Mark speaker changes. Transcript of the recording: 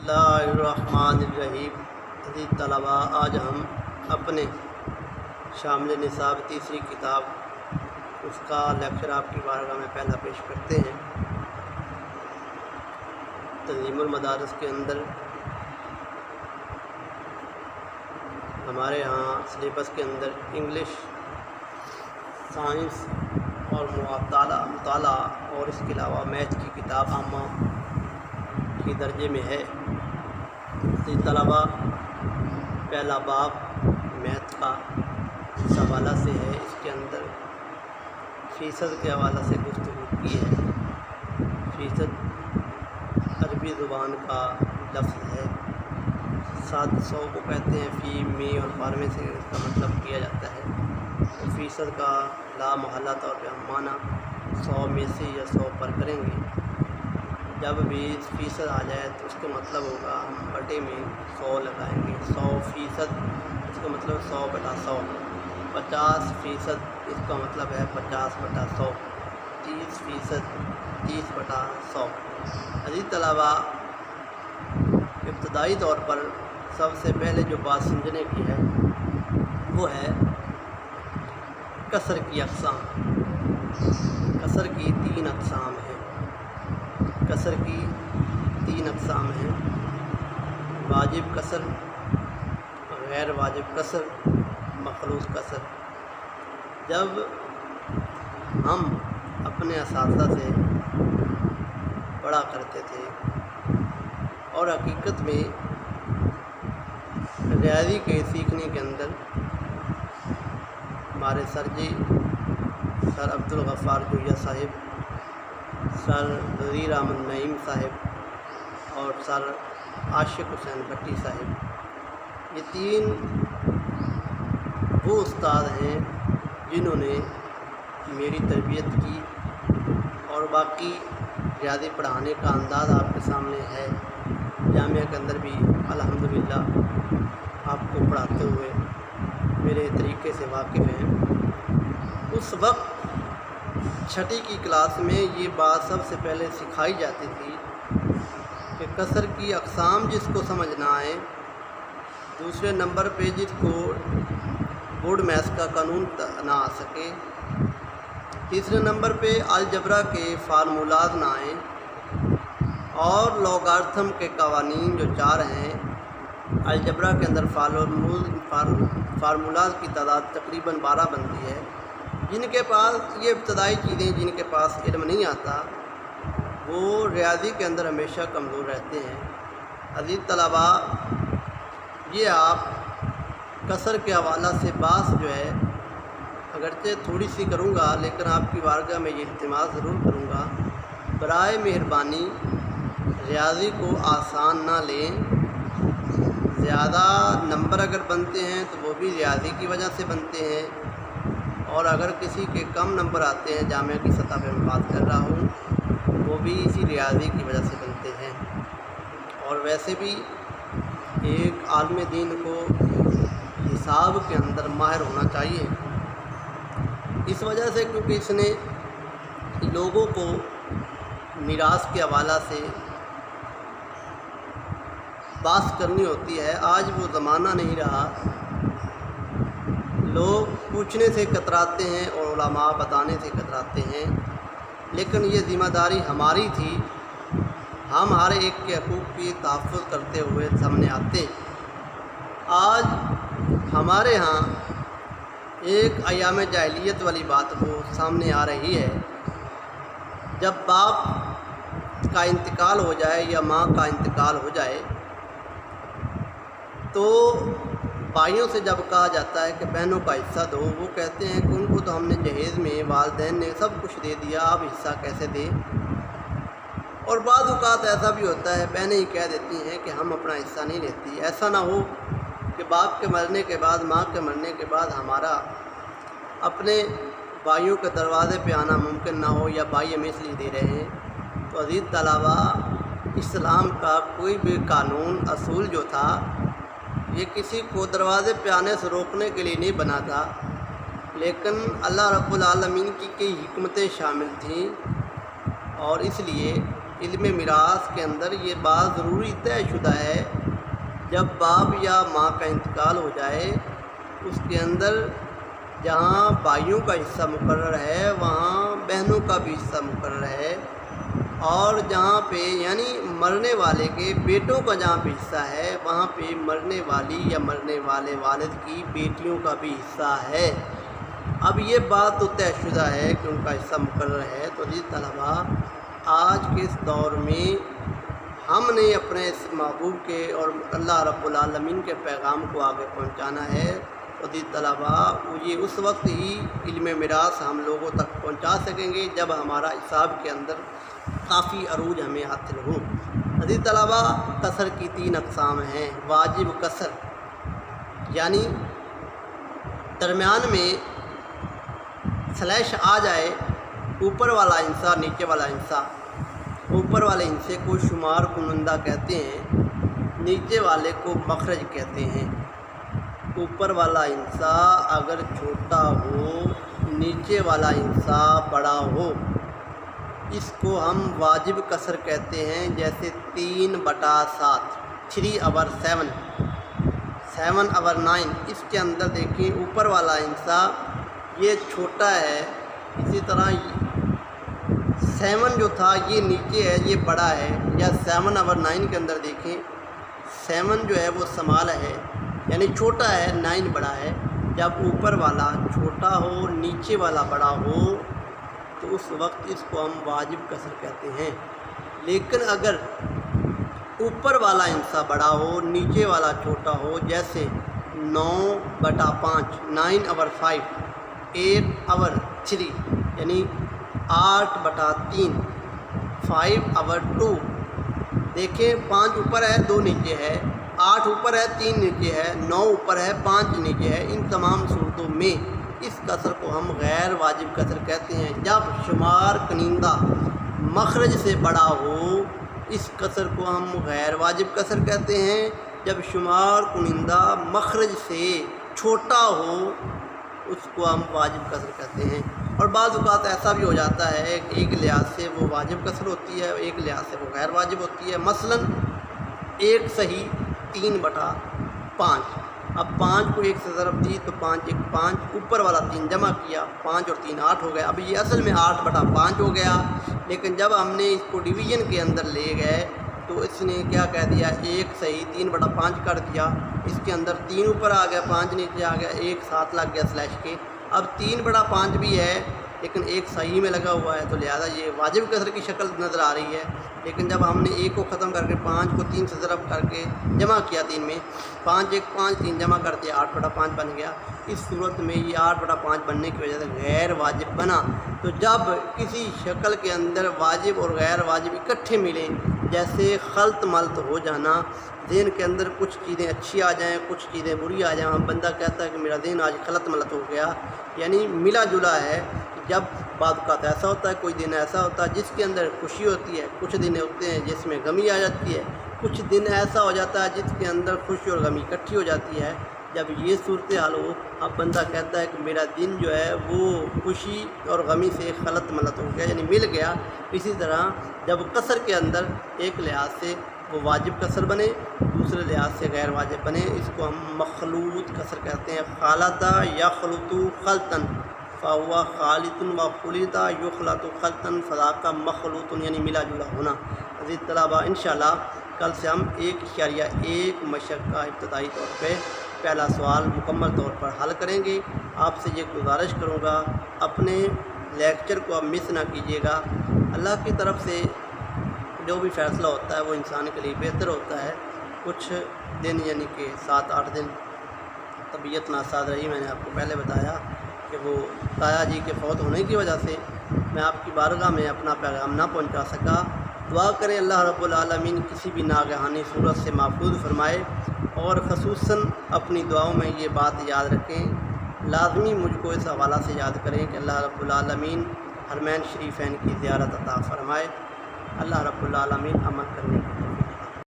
Speaker 1: اللہ الرحمن الرحیم۔ عزیز طلباء، آج ہم اپنے شامل نصاب تیسری کتاب اس کا لیکچر آپ کی بارگاہ میں پہلا پیش کرتے ہیں۔ تنظیم المدارس کے اندر ہمارے ہاں سلیبس کے اندر انگلش، سائنس اور مطالعہ اور اس کے علاوہ میتھ کی کتاب عامہ کی درجے میں ہے۔ طلباء، پہلا باب میتھ کا اس حوالہ سے ہے، اس کے اندر فیصد کے حوالہ سے گفتگو کی ہے۔ فیصد عربی زبان کا لفظ ہے، 700 کو کہتے ہیں، فی می اور فارمے سے اس کا مطلب کیا جاتا ہے۔ تو فیصد کا لا محالہ طور پہ ہم معنی 100 میں سے یا 100 پر کریں گے۔ جب 20% آ جائے تو اس کا مطلب ہوگا ہم بٹے میں 100 لگائیں گے۔ 100% اس کا مطلب 100/100۔ 50% اس کا مطلب ہے 50/100۔ 30% 30/100۔ عزیز طلباء، ابتدائی طور پر سب سے پہلے جو بات سمجھنے کی ہے وہ ہے کسر کی اقسام۔ کسر کی 3 اقسام ہیں۔ کسر کی 3 اقسام ہیں: واجب کسر، غیر واجب کسر، مخلوط کسر۔ جب ہم اپنے اساتذہ سے پڑھا کرتے تھے اور حقیقت میں ریاضی کے سیکھنے کے اندر ہمارے سر عبدالغفار جوہریہ صاحب، سر وزیر احمد نعیم صاحب اور سر عاشق حسین بھٹی صاحب، یہ 3 وہ استاد ہیں جنہوں نے میری تربیت کی، اور باقی ریاضی پڑھانے کا انداز آپ کے سامنے ہے۔ جامعہ کے اندر بھی الحمدللہ آپ کو پڑھاتے ہوئے میرے طریقے سے واقف ہیں۔ اس وقت 6ٹھی کی کلاس میں یہ بات سب سے پہلے سکھائی جاتی تھی کہ کسر کی اقسام جس کو سمجھنا آئے، دوسرے نمبر پہ جس کو بورڈ میث کا قانون نہ آ سکے، تیسرے نمبر پہ الجبرا کے فارمولاز نہ آئیں، اور لوگارتھم کے قوانین جو 4 ہیں، الجبرا کے اندر فارمولاز کی تعداد تقریباً 12 بنتی ہے۔ جن کے پاس یہ ابتدائی چیزیں، جن کے پاس علم نہیں آتا، وہ ریاضی کے اندر ہمیشہ کمزور رہتے ہیں۔ عزیز طلباء، یہ آپ کسر کے حوالہ سے بات جو ہے اگرچہ تھوڑی سی کروں گا، لیکن آپ کی بارگاہ میں یہ التماس ضرور کروں گا، برائے مہربانی ریاضی کو آسان نہ لیں۔ زیادہ نمبر اگر بنتے ہیں تو وہ بھی ریاضی کی وجہ سے بنتے ہیں، اور اگر کسی کے کم نمبر آتے ہیں، جامعہ کی سطح پہ میں بات کر رہا ہوں، وہ بھی اسی ریاضی کی وجہ سے بنتے ہیں۔ اور ویسے بھی ایک عالم دین کو حساب کے اندر ماہر ہونا چاہیے، اس وجہ سے کیونکہ اس نے لوگوں کو میراث کے حوالہ سے بات کرنی ہوتی ہے۔ آج وہ زمانہ نہیں رہا، لوگ پوچھنے سے کتراتے ہیں اور علماء بتانے سے کتراتے ہیں، لیکن یہ ذمہ داری ہماری تھی، ہم ہر ایک کے حقوق کی تحفظ کرتے ہوئے سامنے آتے۔ آج ہمارے ہاں ایک ایام جاہلیت والی بات وہ سامنے آ رہی ہے۔ جب باپ کا انتقال ہو جائے یا ماں کا انتقال ہو جائے تو بھائیوں سے جب کہا جاتا ہے کہ بہنوں کا حصہ دو، وہ کہتے ہیں کہ ان کو تو ہم نے جہیز میں والدین نے سب کچھ دے دیا، اب حصہ کیسے دیں؟ اور بعض اوقات ایسا بھی ہوتا ہے، بہنیں ہی کہہ دیتی ہیں کہ ہم اپنا حصہ نہیں لیتی۔ ایسا نہ ہو کہ باپ کے مرنے کے بعد، ماں کے مرنے کے بعد ہمارا اپنے بھائیوں کے دروازے پہ آنا ممکن نہ ہو، یا بھائی ہمیں اس لیے دے رہے ہیں۔ تو عزیز طلباء، اسلام کا کوئی بھی قانون اصول جو تھا، یہ کسی کو دروازے پہ آنے سے روکنے کے لیے نہیں بنا تھا، لیکن اللہ رب العالمین کی کئی حکمتیں شامل تھیں، اور اس لیے علم میراث کے اندر یہ بات ضروری طے شدہ ہے، جب باپ یا ماں کا انتقال ہو جائے اس کے اندر جہاں بھائیوں کا حصہ مقرر ہے وہاں بہنوں کا بھی حصہ مقرر ہے، اور جہاں پہ یعنی مرنے والے کے بیٹوں کا جہاں پہ حصہ ہے وہاں پہ مرنے والی یا مرنے والے والد کی بیٹیوں کا بھی حصہ ہے۔ اب یہ بات تو طے شدہ ہے کہ ان کا حصہ مقرر ہے، تو عزیز طلباء آج کے اس دور میں ہم نے اپنے اس محبوب کے اور اللہ رب العالمین کے پیغام کو آگے پہنچانا ہے۔ تو عزیز طلباء یہ اس وقت ہی علم میراث ہم لوگوں تک پہنچا سکیں گے جب ہمارا حساب کے اندر کافی عروج ہمیں حاصل ہو۔ عزیز طلباء قصر کی 3 اقسام ہیں۔ واجب قصر یعنی درمیان میں سلیش آ جائے، اوپر والا حصہ نیچے والا حصہ، اوپر والے حصے کو شمار کنندہ کہتے ہیں، نیچے والے کو مخرج کہتے ہیں۔ اوپر والا حصہ اگر چھوٹا ہو، نیچے والا حصہ بڑا ہو، اس کو ہم واجب قصر کہتے ہیں۔ جیسے 3/7 3/7 7/9، اس کے اندر دیکھیں اوپر والا حصہ یہ چھوٹا ہے، اسی طرح 7 جو تھا یہ نیچے ہے، یہ بڑا ہے۔ یا 7/9 کے اندر دیکھیں 7 جو ہے وہ سمال ہے یعنی چھوٹا ہے، 9 بڑا ہے۔ جب اوپر والا چھوٹا ہو نیچے والا بڑا ہو تو اس وقت اس کو ہم واجب قصر کہتے ہیں۔ لیکن اگر اوپر والا حصہ بڑا ہو نیچے والا چھوٹا ہو، جیسے 9/5 9/5 8/3 یعنی 8/3 5/2، دیکھیں 5 اوپر ہے 2 نیچے ہے، 8 اوپر ہے 3 نیچے ہے، 9 اوپر ہے 5 نیچے ہے۔ ان تمام صورتوں میں اس قصر کو ہم غیر واجب قصر کہتے ہیں۔ جب شمار کنندہ مخرج سے بڑا ہو اس قصر کو ہم غیر واجب قصر کہتے ہیں۔ جب شمار کنندہ مخرج سے چھوٹا ہو اس کو ہم واجب قصر کہتے ہیں۔ اور بعض اوقات ایسا بھی ہو جاتا ہے کہ ایک لحاظ سے وہ واجب قصر ہوتی ہے، ایک لحاظ سے وہ غیر واجب ہوتی ہے۔ مثلا 1 صحیح 3/5، اب 5 کو 1 سے ضرب دی تو 5 1 5، اوپر والا 3 جمع کیا، 5 اور 3 8 ہو گیا۔ اب یہ اصل میں 8/5 ہو گیا، لیکن جب ہم نے اس کو ڈویژن کے اندر لے گئے تو اس نے کیا کہہ دیا، 1 صحیح 3/5 کر دیا۔ اس کے اندر 3 اوپر آ گیا 5 نیچے آ گیا، 1 7 لگ گیا سلیش کے۔ اب 3/5 بھی ہے لیکن 1 صحیح میں لگا ہوا ہے، تو لہذا یہ واجب قصر کی شکل نظر آ رہی ہے۔ لیکن جب ہم نے 1 کو ختم کر کے 5 کو 3 سے ضرب کر کے جمع کیا 3 میں، 5 1 5 3 جمع کر دیا 8/5 بن گیا۔ اس صورت میں یہ 8/5 بننے کی وجہ سے غیر واجب بنا۔ تو جب کسی شکل کے اندر واجب اور غیر واجب اکٹھے ملیں، جیسے خلط ملط ہو جانا، ذہن کے اندر کچھ چیزیں اچھی آ جائیں کچھ چیزیں بری آ جائیں، ہم بندہ کہتا ہے کہ میرا ذہن آج خلط ملط ہو گیا، یعنی ملا جلا ہے۔ جب بعض اوقات ایسا ہوتا ہے، کوئی دن ایسا ہوتا ہے جس کے اندر خوشی ہوتی ہے، کچھ دن ہوتے ہیں جس میں غمی آ جاتی ہے، کچھ دن ایسا ہو جاتا ہے جس کے اندر خوشی اور غمی اکٹھی ہو جاتی ہے۔ جب یہ صورتحال ہو، اب بندہ کہتا ہے کہ میرا دن جو ہے وہ خوشی اور غمی سے خلط ملط ہو گیا، یعنی مل گیا۔ اسی طرح جب قصر کے اندر ایک لحاظ سے وہ واجب قصر بنے، دوسرے لحاظ سے غیر واجب بنے، اس کو ہم مخلوط قصر کہتے ہیں۔ خالطہ یخلط خلطن فہو خالط و خلط یخلط خلطن فذاک مخلوط، یعنی ملا جلا ہونا۔ عزیز طلباء انشاءاللہ کل سے ہم 1.1 مشق کا ابتدائی طور پہ پہلا سوال مکمل طور پر حل کریں گے۔ آپ سے یہ گزارش کروں گا اپنے لیکچر کو اب مس نہ کیجیے گا۔ اللہ کی طرف سے جو بھی فیصلہ ہوتا ہے وہ انسان کے لیے بہتر ہوتا ہے۔ کچھ دن یعنی کہ 7-8 دن طبیعت ناساز رہی، میں نے آپ کو پہلے بتایا کہ وہ تایا جی کے فوت ہونے کی وجہ سے میں آپ کی بارگاہ میں اپنا پیغام نہ پہنچا سکا۔ دعا کریں اللہ رب العالمین کسی بھی ناگہانی صورت سے محفوظ فرمائے، اور خصوصاً اپنی دعاؤں میں یہ بات یاد رکھیں، لازمی مجھ کو اس حوالہ سے یاد کریں کہ اللہ رب العالمین حرمین شریفین کی زیارت عطا فرمائے۔ اللہ رب العالمین عمل کرنے